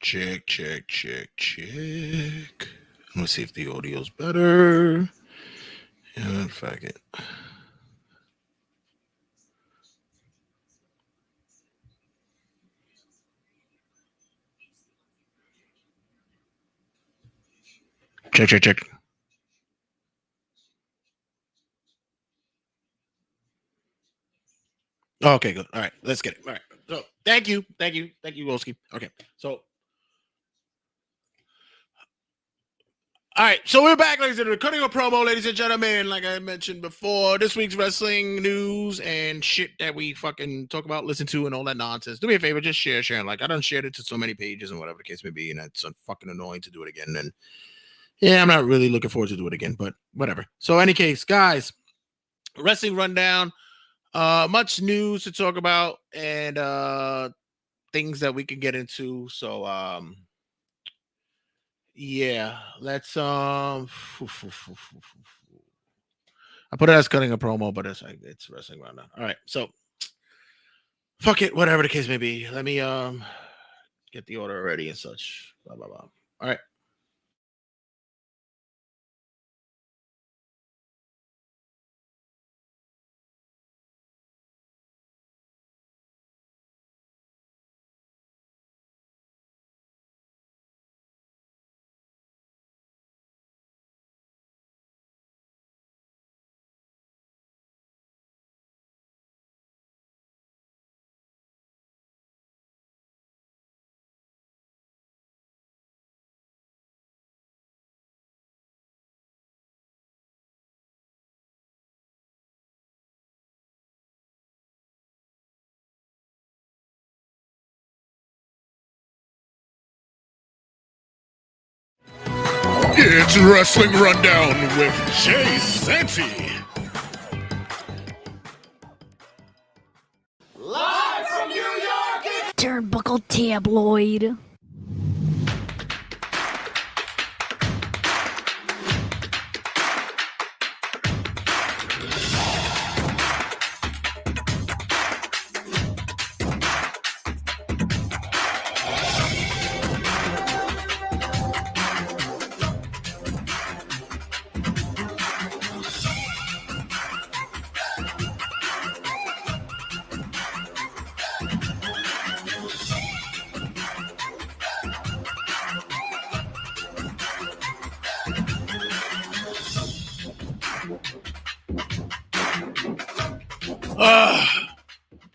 Check, check, check, check. Let's see if the audio's better. Yeah, fuck it. Check, check, check. Okay, good. All right, let's get it. All right. So, thank you, Wolski. Okay, so all right, so we're back, ladies and gentlemen. Cutting a promo, ladies and gentlemen. Like I mentioned before, this week's wrestling news and shit that we fucking talk about, listen to, and all that nonsense. Do me a favor, just share. And like I done shared it to so many pages and whatever the case may be, and it's fucking annoying to do it again. And yeah, I'm not really looking forward to do it again, but whatever. So, any case, guys, wrestling rundown. Much news to talk about and things that we can get into. So, yeah, let's I put it as cutting a promo, but it's like it's wrestling rundown. All right, so fuck it, whatever the case may be. Let me get the order ready and such. Blah blah blah. All right. It's Wrestling Rundown with Jay Santy. Live from New York, it's Turnbuckle Tabloid.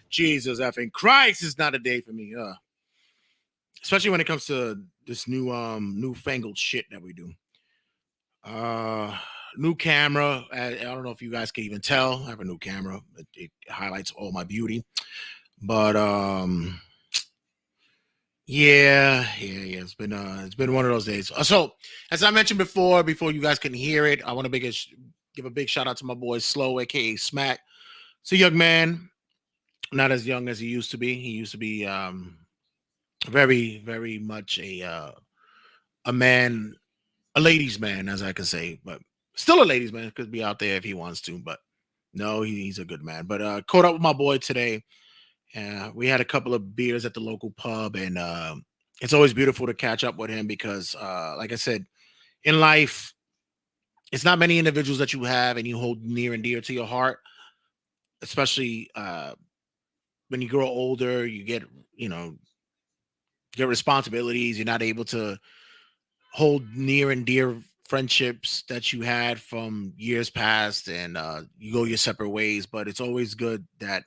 Jesus effing Christ is not a day for me. Especially when it comes to this newfangled shit that we do. New camera. I don't know if you guys can even tell. I have a new camera. It highlights all my beauty. But yeah. It's been one of those days. So as I mentioned before you guys can hear it, I want to give a big shout out to my boy Slow, aka Smack. It's a young man, not as young as he used to be. He used to be very, very much a man, a ladies' man, as I can say, but still a ladies' man. Could be out there if he wants to, but no, he's a good man. But caught up with my boy today. We had a couple of beers at the local pub, and it's always beautiful to catch up with him because, like I said, in life, it's not many individuals that you have and you hold near and dear to your heart, especially when you grow older. You get, you know, get responsibilities. You're not able to hold near and dear friendships that you had from years past, and you go your separate ways. But it's always good that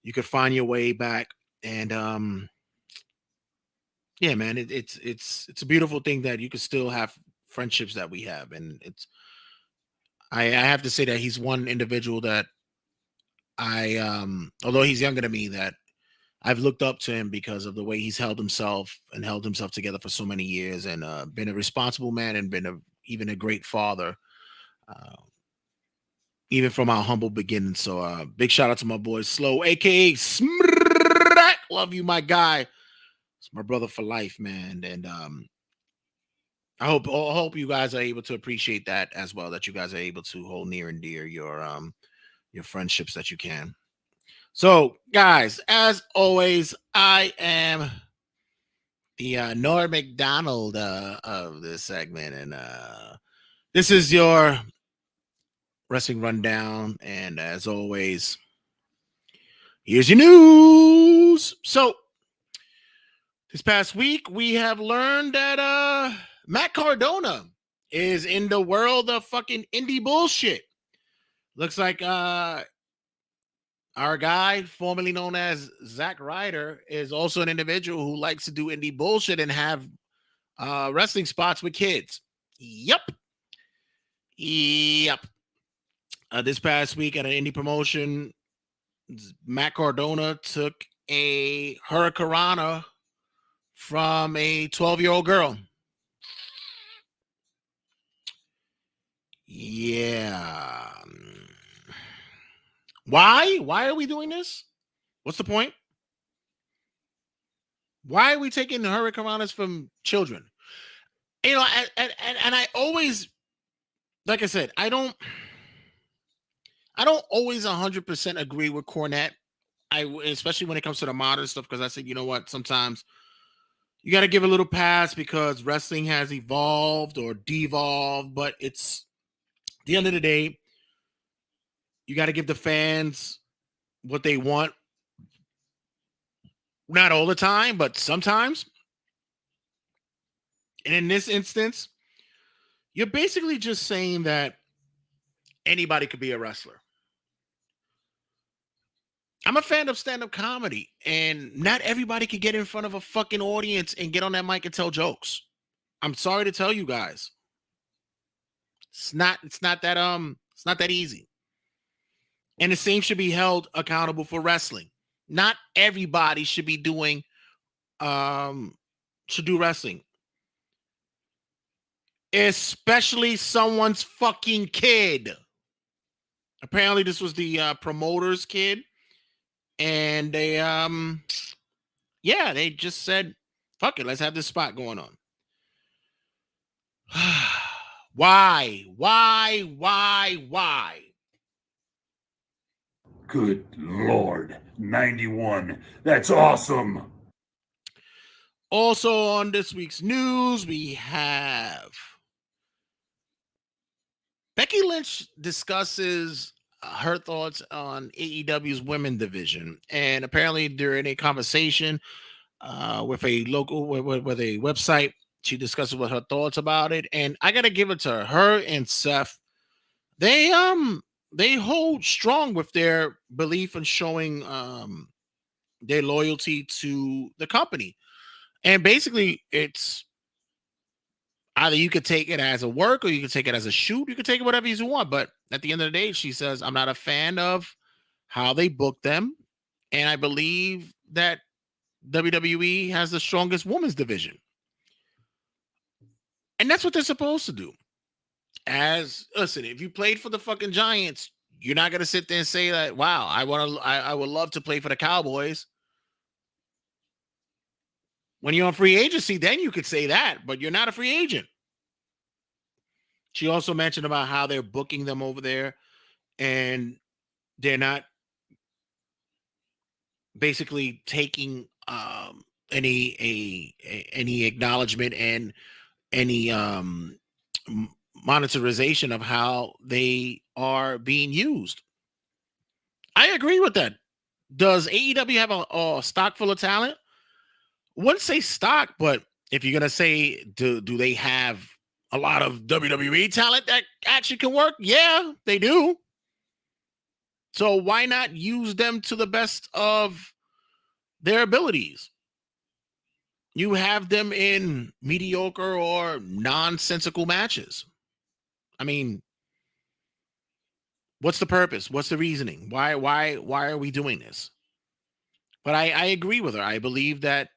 you could find your way back. And yeah, man, it's a beautiful thing that you could still have friendships that we have. And I have to say that he's one individual that although he's younger than me, that I've looked up to him because of the way he's held himself together for so many years, and been a responsible man, and even a great father, uh, even from our humble beginnings. So big shout out to my boy Slow, aka Smrack. Love you, my guy. It's my brother for life, man. And I hope you guys are able to appreciate that as well. That you guys are able to hold near and dear your friendships that you can. So, guys, as always, I am the Norm McDonald of this segment, and this is your wrestling rundown. And as always, here's your news. So this past week, we have learned that Matt Cardona is in the world of fucking indie bullshit. Looks like our guy, formerly known as Zack Ryder, is also an individual who likes to do indie bullshit and have wrestling spots with kids. Yep. This past week at an indie promotion, Matt Cardona took a hurricanrana from a 12-year-old girl. Yeah. Why? Why are we doing this? What's the point? Why are we taking the hurricanranas from children? You know, and I always, like I said, I don't always 100% agree with Cornette. Especially when it comes to the modern stuff, because I said, you know what, sometimes you got to give a little pass because wrestling has evolved or devolved, but it's at the end of the day, you got to give the fans what they want. Not all the time, but sometimes. And in this instance, you're basically just saying that anybody could be a wrestler. I'm a fan of stand-up comedy, and not everybody can get in front of a fucking audience and get on that mic and tell jokes. I'm sorry to tell you guys. It's not that easy. And the same should be held accountable for wrestling. Not everybody should be doing should do wrestling. Especially someone's fucking kid. Apparently this was the promoter's kid, and they they just said, fuck it, let's have this spot going on. Why? Good Lord, 91. That's awesome. Also on this week's news, we have Becky Lynch discusses her thoughts on AEW's women division. And apparently during a conversation with a local, with a website, she discusses what her thoughts about it. And I got to give it to her and Seth. They hold strong with their belief in showing their loyalty to the company. And basically it's either you could take it as a work or you can take it as a shoot. You can take it whatever you want. But at the end of the day, she says, I'm not a fan of how they book them. And I believe that WWE has the strongest women's division. And that's what they're supposed to do. Listen, if you played for the fucking Giants, you're not gonna sit there and say that, wow, I would love to play for the Cowboys. When you're on free agency, then you could say that, but you're not a free agent. She also mentioned about how they're booking them over there, and they're not basically taking any acknowledgement and any monetization of how they are being used. I agree with that. Does AEW have a stock full of talent? Wouldn't say stock, but if you're gonna say do they have a lot of WWE talent that actually can work? Yeah, they do. So why not use them to the best of their abilities? You have them in mediocre or nonsensical matches. I mean, what's the purpose? What's the reasoning? Why are we doing this? But I agree with her. I believe that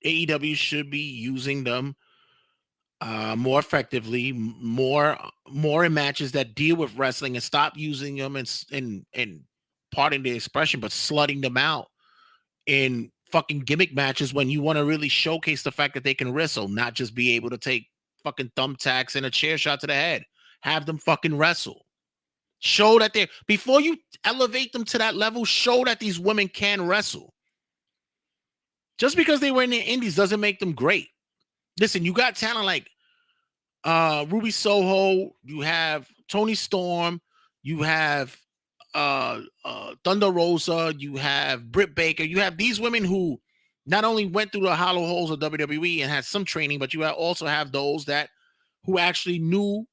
AEW should be using them more effectively, more in matches that deal with wrestling, and stop using them and pardon the expression, but slutting them out in fucking gimmick matches when you want to really showcase the fact that they can wrestle, not just be able to take fucking thumbtacks and a chair shot to the head. Have them fucking wrestle. Show that they're, before you elevate them to that level, show that these women can wrestle. Just because they were in the indies doesn't make them great. Listen, you got talent like Ruby Soho, you have Tony Storm, you have Thunder Rosa, you have Britt Baker, you have these women who not only went through the hollow holes of WWE and had some training, but you also have those that who actually knew,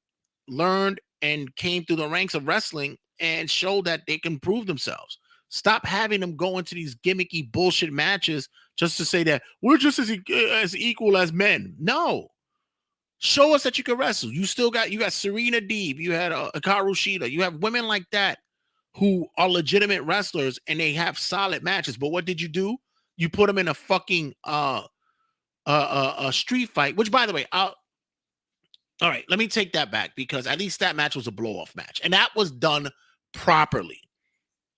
learned, and came through the ranks of wrestling and showed that they can prove themselves. Stop having them go into these gimmicky bullshit matches just to say that we're just as equal as men. No, show us that you can wrestle. You got Serena Deeb, you had Hikaru Shida, you have women like that who are legitimate wrestlers and they have solid matches. But what did you do? You put them in a fucking a street fight. Which, by the way, all right, let me take that back because at least that match was a blow off match and that was done properly.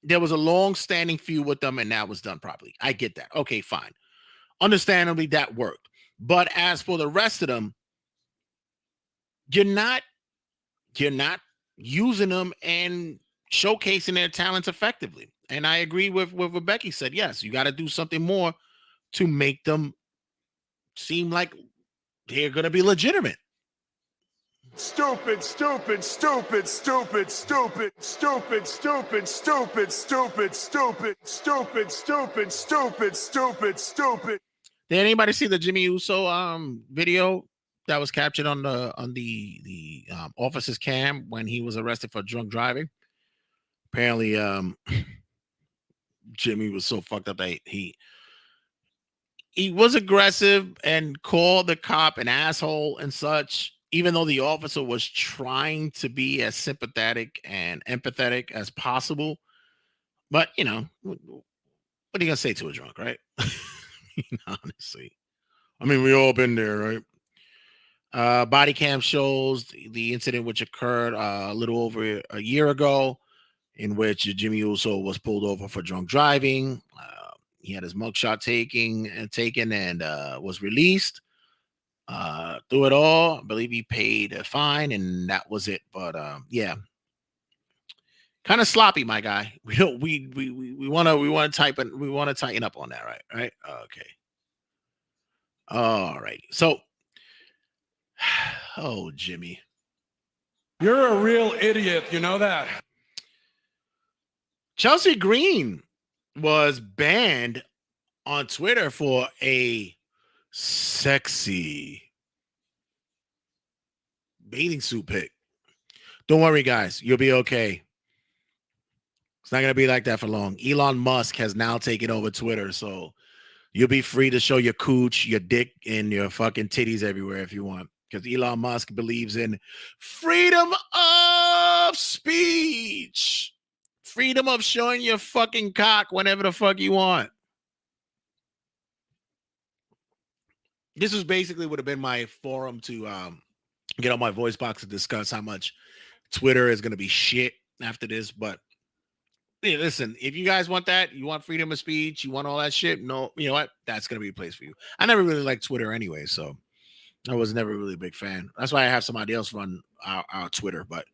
There was a long standing feud with them and that was done properly. I get that. Okay, fine. Understandably, that worked. But as for the rest of them, you're not using them and showcasing their talents effectively. And I agree with what Becky said. Yes, you got to do something more to make them seem like they're going to be legitimate. Stupid, stupid, stupid, stupid, stupid, stupid, stupid, stupid, stupid, stupid, stupid, stupid, stupid, stupid, stupid. Did anybody see the Jimmy Uso video that was captured on the officer's cam when he was arrested for drunk driving? Apparently, Jimmy was so fucked up that he was aggressive and called the cop an asshole and such, even though the officer was trying to be as sympathetic and empathetic as possible. But you know, what are you gonna say to a drunk, right? Honestly, I mean, we all been there, right? Body cam shows the incident which occurred a little over a year ago, in which Jimmy Uso was pulled over for drunk driving. He had his mugshot taken and was released. Through it all, I believe he paid a fine and that was it. But yeah, kind of sloppy, my guy. We don't we want to tighten up on that, right? Okay. All right. So, oh, Jimmy, you're a real idiot. You know that. Chelsea Green was banned on Twitter for a sexy bathing suit pic. Don't worry, guys. You'll be okay. It's not going to be like that for long. Elon Musk has now taken over Twitter, so you'll be free to show your cooch, your dick, and your fucking titties everywhere if you want. Because Elon Musk believes in freedom of speech. Freedom of showing your fucking cock whenever the fuck you want. This was basically would have been my forum to get on my voice box to discuss how much Twitter is going to be shit after this. But hey, listen, if you guys want that, you want freedom of speech, you want all that shit, no, you know what? That's going to be a place for you. I never really liked Twitter anyway, so I was never really a big fan. That's why I have somebody else run our Twitter. But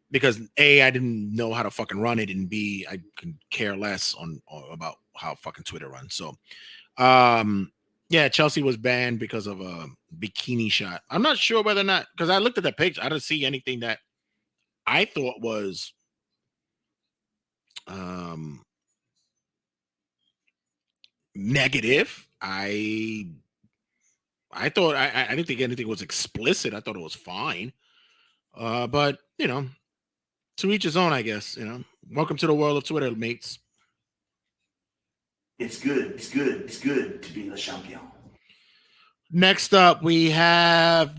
because A, I didn't know how to fucking run it, and B, I can care less about how fucking Twitter runs. So yeah, Chelsea was banned because of a bikini shot. I'm not sure whether or not, because I looked at the picture, I didn't see anything that I thought was negative. I thought I didn't think anything was explicit. I thought it was fine. But you know, to each his own, I guess. You know, welcome to the world of Twitter, mates. It's good. It's good. It's good to be the champion. Next up, we have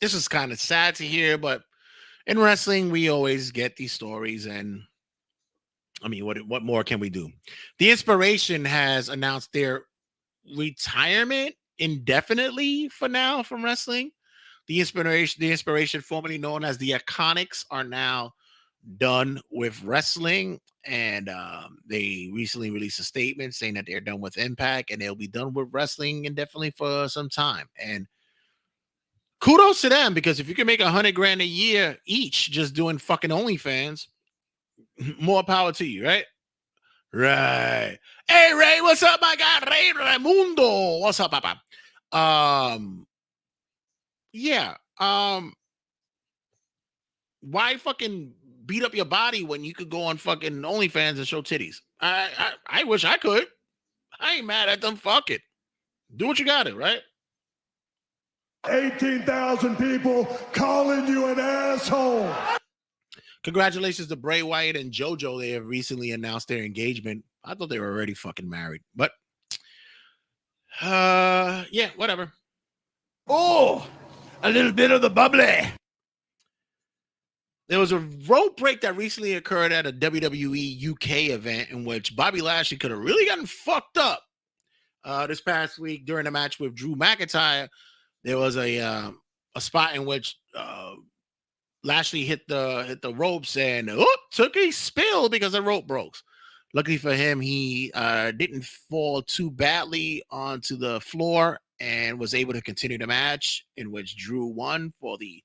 this is kind of sad to hear, but in wrestling, we always get these stories, and I mean, what more can we do? The Inspiration has announced their retirement indefinitely for now from wrestling. The Inspiration, formerly known as the Iconics, are now done with wrestling, and they recently released a statement saying that they're done with Impact and they'll be done with wrestling indefinitely for some time. And kudos to them, because if you can make $100,000 a year each just doing fucking OnlyFans, more power to you, right? Right. Hey, Ray, what's up, my guy? Ray Raimundo. What's up, Papa? Yeah. Why fucking beat up your body when you could go on fucking OnlyFans and show titties? I wish I could. I ain't mad at them. Fuck it. Do what you got to, right? 18,000 people calling you an asshole. Congratulations to Bray Wyatt and JoJo. They have recently announced their engagement. I thought they were already fucking married, but yeah, whatever. Oh, a little bit of the bubbly. There was a rope break that recently occurred at a WWE UK event in which Bobby Lashley could have really gotten fucked up. This past week during a match with Drew McIntyre, there was a spot in which Lashley hit the ropes and took a spill because the rope broke. Luckily for him, he didn't fall too badly onto the floor and was able to continue the match, in which Drew won for the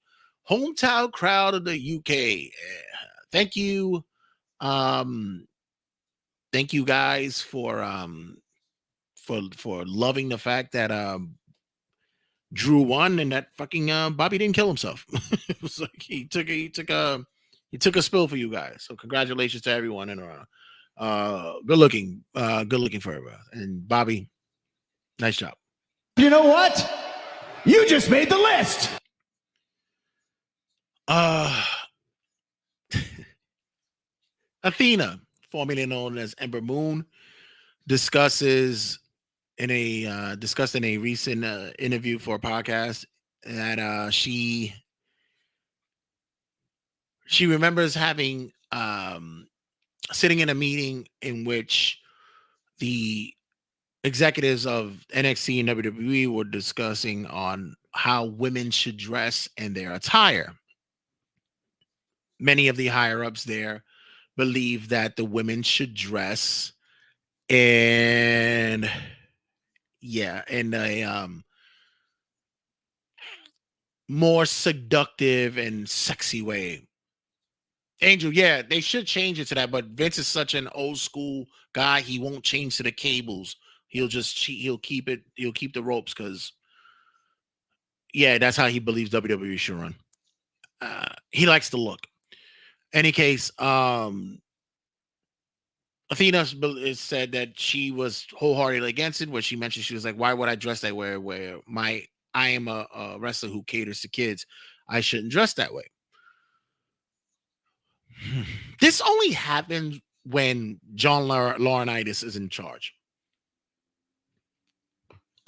hometown crowd of the UK. Thank you. Thank you guys for loving the fact that Drew won and that fucking Bobby didn't kill himself. It was like he took a spill for you guys. So congratulations to everyone and good looking forever. And Bobby, nice job. You know what? You just made the list. Athena, formerly known as Ember Moon, discussed in a recent interview for a podcast that she remembers having sitting in a meeting in which the executives of NXT and WWE were discussing on how women should dress and their attire. Many of the higher ups there believe that the women should dress in a more seductive and sexy way. Angel, yeah, they should change it to that, but Vince is such an old school guy, he won't change to the cables. He'll keep the ropes because yeah, that's how he believes WWE should run. He likes the look. Any case, Athena said that she was wholeheartedly against it. Where she mentioned, she was like, "Why would I dress that way? Where I am a wrestler who caters to kids. I shouldn't dress that way." This only happens when John Laurinaitis is in charge.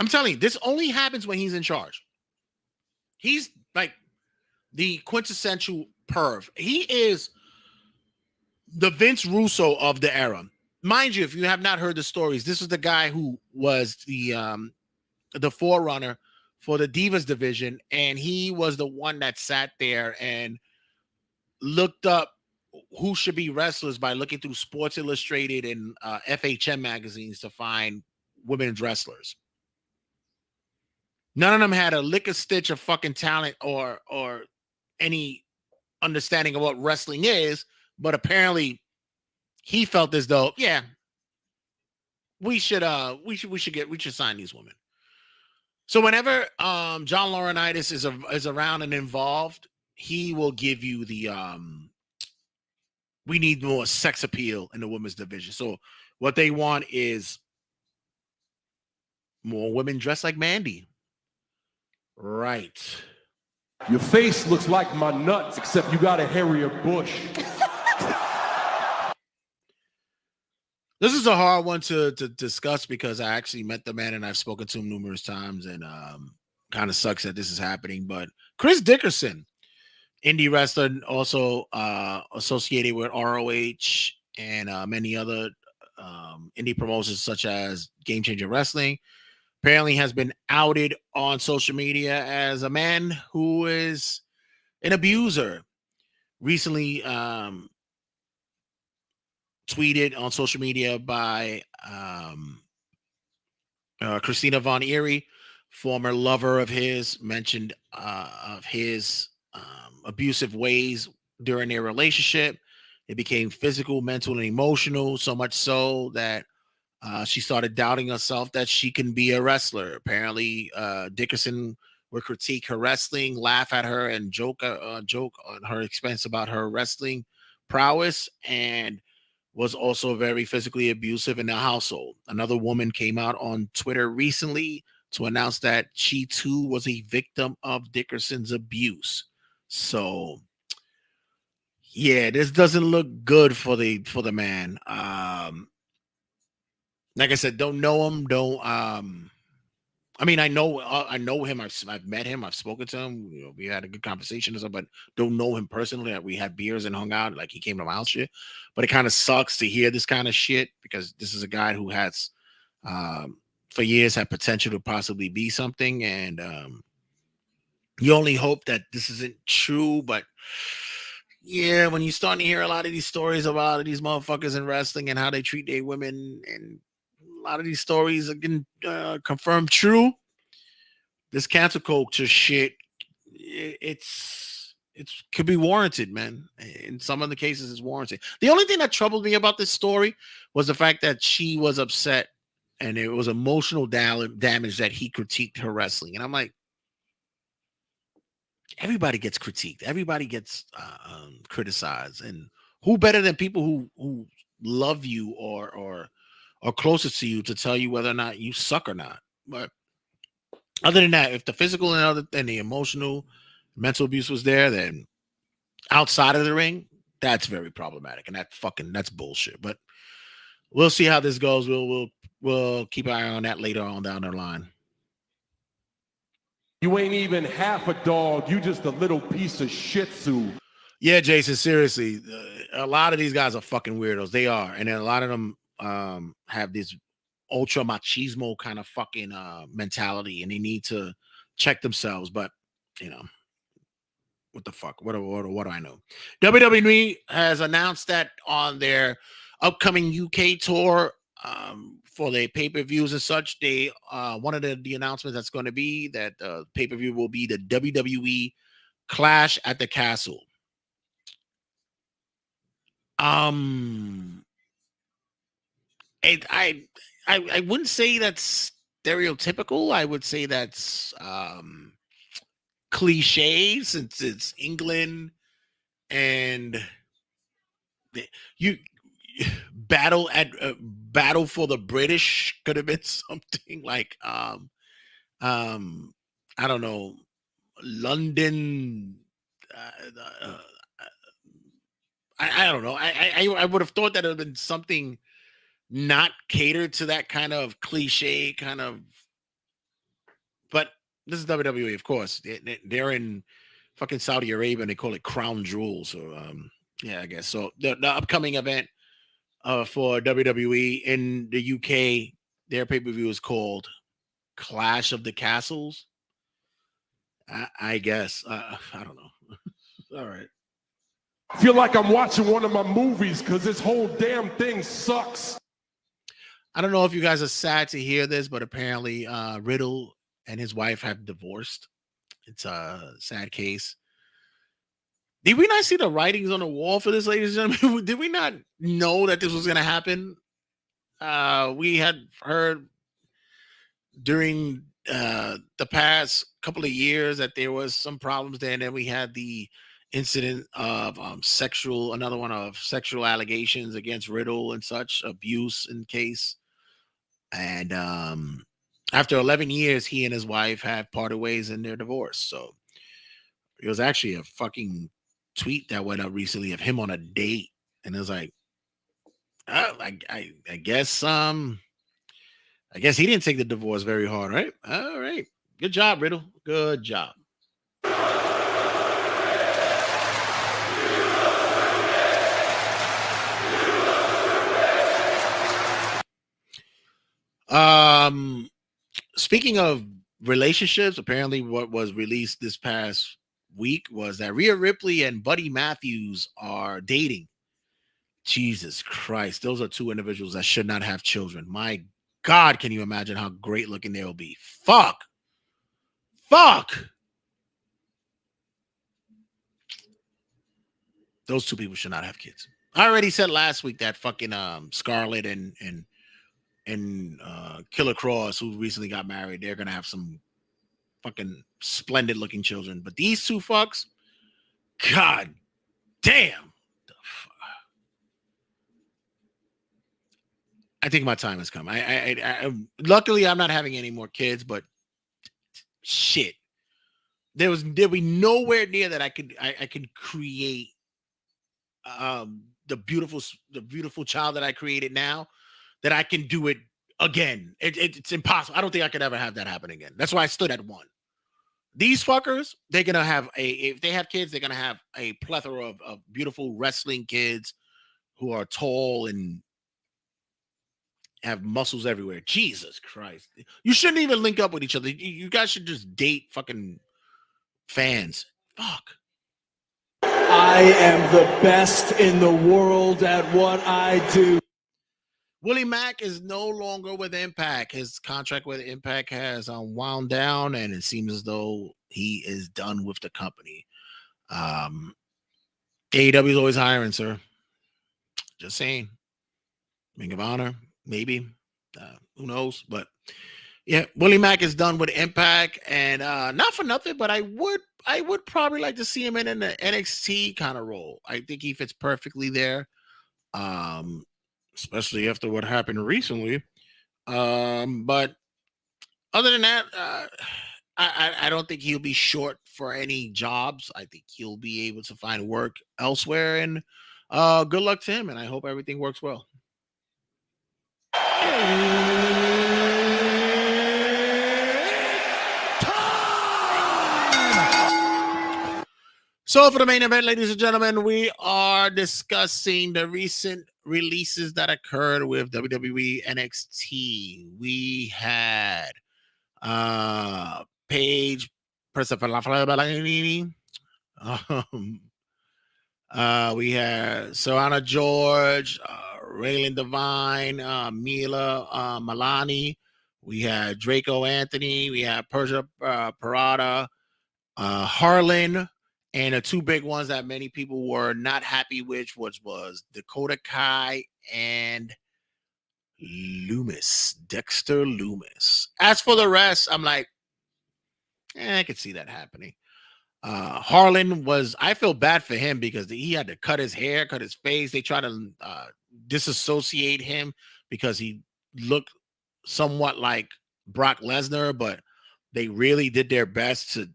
I'm telling you, this only happens when he's in charge. He's like the quintessential perv. He is the Vince Russo of the era. Mind you, if you have not heard the stories, this was the guy who was the forerunner for the Divas division, and he was the one that sat there and looked up who should be wrestlers by looking through Sports Illustrated and FHM magazines to find women's wrestlers. None of them had a lick of stitch of fucking talent or any understanding of what wrestling is, but apparently he felt as though, yeah, we should sign these women. So whenever John Laurinaitis is around and involved, he will give you the we need more sex appeal in the women's division. So what they want is more women dressed like Mandy. Right. Your face looks like my nuts, except you got a hairier bush. This is a hard one to discuss because I actually met the man and I've spoken to him numerous times, and kind of sucks that this is happening. But Chris Dickerson, indie wrestler, also associated with ROH and many other indie promotions such as Game Changer Wrestling, apparently has been outed on social media as a man who is an abuser. Recently tweeted on social media by Christina Von Eerie, former lover of his, mentioned of his abusive ways during their relationship. It became physical, mental, and emotional, so much so that she started doubting herself that she can be a wrestler. Apparently, Dickerson would critique her wrestling, laugh at her, and joke on her expense about her wrestling prowess, and was also very physically abusive in the household. Another woman came out on Twitter recently to announce that she too was a victim of Dickerson's abuse. So yeah, this doesn't look good for the man. Like I said, don't know him. Don't. I mean, I know him. I've met him. I've spoken to him. You know, we had a good conversation or something, but don't know him personally. Like, we had beers and hung out. Like, he came to my house, shit. But it kind of sucks to hear this kind of shit because this is a guy who has, for years, had potential to possibly be something, and you only hope that this isn't true. But yeah, when you start to hear a lot of these stories about these motherfuckers in wrestling and how they treat their women, and a lot of these stories are getting confirmed true, this cancel culture shit, it's could be warranted, man. In some of the cases, it's warranted. The only thing that troubled me about this story was the fact that she was upset and it was emotional damage that he critiqued her wrestling. And I'm like, everybody gets critiqued, everybody gets criticized, and who better than people who love you or closest to you to tell you whether or not you suck or not. But other than that, if the physical and the emotional, mental abuse was there, then outside of the ring, that's very problematic, and that's bullshit. But we'll see how this goes. We'll keep an eye on that later on down the line. You ain't even half a dog. You just a little piece of shih tzu. Yeah, Jason, seriously, a lot of these guys are fucking weirdos. They are, and then a lot of them have this ultra machismo kind of fucking mentality, and they need to check themselves. But you know, what the fuck? What do I know? WWE has announced that on their upcoming UK tour, for the pay-per-views and such, they one of the announcements that's going to be that pay-per-view will be the WWE Clash at the Castle. Um, I wouldn't say that's stereotypical. I would say that's cliche, since it's England and you battle for the British could have been something like I don't know, London. Uh, I don't know. I would have thought that it would have been something not catered to that kind of cliche kind of. But this is WWE, of course. They're in fucking Saudi Arabia and they call it Crown Jewel. So yeah, I guess so. The upcoming event for WWE in the UK, their pay per view is called Clash of the Castles. I guess. I don't know. All right. I feel like I'm watching one of my movies because this whole damn thing sucks. I don't know if you guys are sad to hear this, but apparently Riddle and his wife have divorced. It's a sad case. Did we not see the writings on the wall for this, ladies and gentlemen? Did we not know that this was going to happen? We had heard during the past couple of years that there was some problems there, and then we had the incident of another one of sexual allegations against Riddle and such, abuse in case. And after 11 years, he and his wife have parted ways in their divorce. So it was actually a fucking tweet that went up recently of him on a date, and it was like, I guess I guess he didn't take the divorce very hard, right? All right, good job, Riddle. Good job. Um, Speaking of relationships, apparently what was released this past week was that Rhea Ripley and Buddy Matthews are dating. Jesus Christ, those are two individuals that should not have children. My God, can you imagine how great looking they'll be? Fuck. Those two people should not have kids. I already said last week that fucking Scarlett and Killer Cross, who recently got married, they're gonna have some fucking splendid looking children. But these two fucks, god damn. I think my time has come. I luckily I'm not having any more kids, but shit. There'll be nowhere near that I could create the beautiful child that I created now, that I can do it again. It's impossible. I don't think I could ever have that happen again. That's why I stood at one. These fuckers, they're gonna have if they have kids, they're gonna have a plethora of beautiful wrestling kids who are tall and have muscles everywhere. Jesus Christ. You shouldn't even link up with each other. You guys should just date fucking fans. Fuck. I am the best in the world at what I do. Willie Mack is no longer with Impact. His contract with Impact has wound down, and it seems as though he is done with the company. AEW is always hiring, sir. Just saying. Ring of Honor, maybe. Who knows? But yeah, Willie Mack is done with Impact, and not for nothing, but I would probably like to see him in an NXT kind of role. I think he fits perfectly there, especially after what happened recently. But other than that, I don't think he'll be short for any jobs. I think he'll be able to find work elsewhere, and good luck to him, and I hope everything works well. So for the main event, ladies and gentlemen, we are discussing the recent releases that occurred with WWE NXT. We had Paige Persephone. We had Serrana George, Raylan Divine, Mila Milani. We had Draco Anthony. We had Persia Parada, Harlan, and the two big ones that many people were not happy with, which was Dakota Kai and Dexter Loomis. As for the rest, I'm like, I could see that happening. Harlan I feel bad for him because he had to cut his hair, cut his face. They try to disassociate him because he looked somewhat like Brock Lesnar, but they really did their best to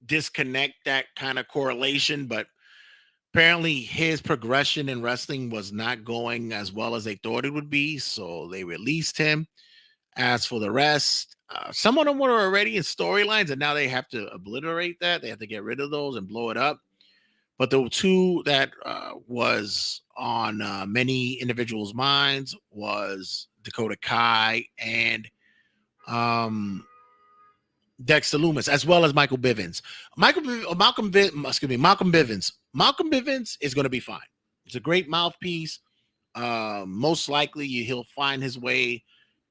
disconnect that kind of correlation. But apparently his progression in wrestling was not going as well as they thought it would be, so they released him. As for the rest, some of them were already in storylines, and now they have to obliterate that. They have to get rid of those and blow it up. But the two that was on many individuals' minds was Dakota Kai and Dexter Loomis, as well as Michael Bivens. Malcolm Bivens. Malcolm Bivens is going to be fine. It's a great mouthpiece. Most likely, he'll find his way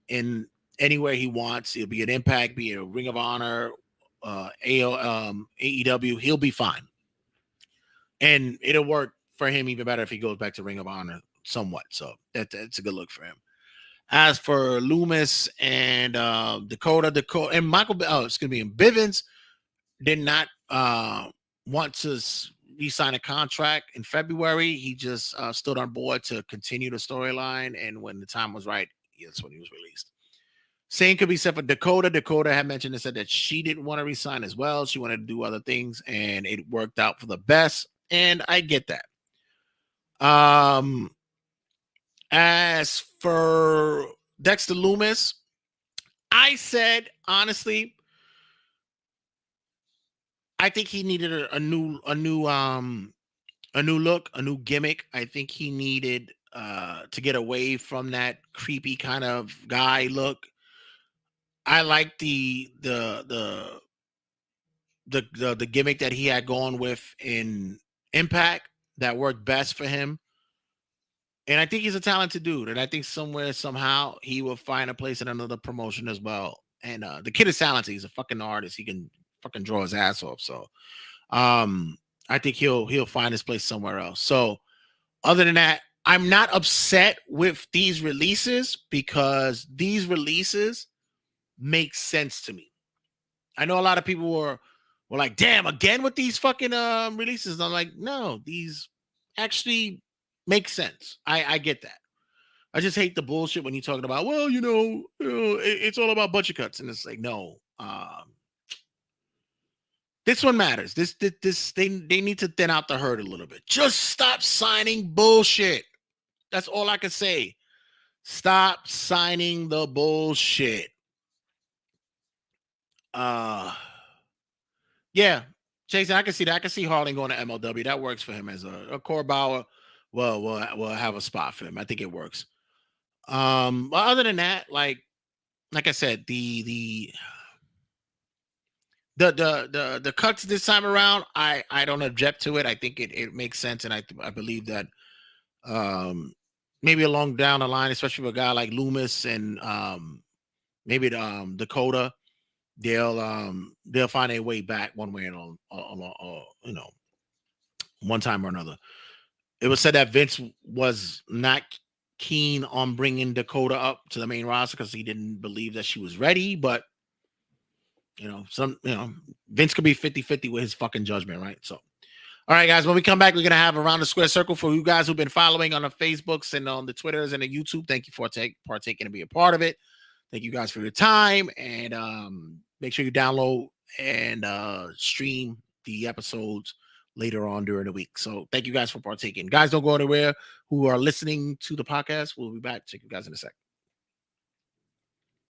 in anywhere he wants. It'll be an Impact, be it a Ring of Honor, AEW. He'll be fine, and it'll work for him even better if he goes back to Ring of Honor somewhat. So that's a good look for him. As for Loomis and Dakota and Bivens did not want to re-sign a contract in February. He just stood on board to continue the storyline, and when the time was right, that's when he was released. Same could be said for Dakota. Dakota had mentioned and said that she didn't want to resign as well. She wanted to do other things, and it worked out for the best. And I get that. As for Dexter Loomis, I said honestly, I think he needed a new look, a new gimmick. I think he needed to get away from that creepy kind of guy look. I like the gimmick that he had gone with in Impact that worked best for him. And I think he's a talented dude. And I think somewhere, somehow, he will find a place in another promotion as well. And the kid is talented. He's a fucking artist. He can fucking draw his ass off. So I think he'll find his place somewhere else. So Other than that, I'm not upset with these releases because these releases make sense to me. I know a lot of people were like, damn, again with these fucking releases. And I'm like, no, these actually make sense. I get that. I just hate the bullshit when you're talking about, well, it's all about budget cuts. And it's like, no, this one matters. This they need to thin out the herd a little bit. Just stop signing bullshit. That's all I can say. Stop signing the bullshit. Yeah, Jason, I can see that. I can see Harlan going to MLW. That works for him as a core Bauer. Well, we'll have a spot for him. I think it works. But other than that, like I said, the cuts this time around, I don't object to it. I think it makes sense, and I believe that maybe along down the line, especially with a guy like Loomis and maybe Dakota, they'll find a way back one way or one time or another. It was said that Vince was not keen on bringing Dakota up to the main roster because he didn't believe that she was ready, but Vince could be 50-50 with his fucking judgment, right? So all right, guys, when we come back, we're going to have Around the Square Circle for you guys who've been following on the Facebooks and on the Twitters and the YouTube. Thank you for partaking and be a part of it. Thank you guys for your time. And make sure you download and stream the episodes later on during the week. So thank you guys for partaking. Guys, don't go anywhere who are listening to the podcast. We'll be back. Check you guys in a sec.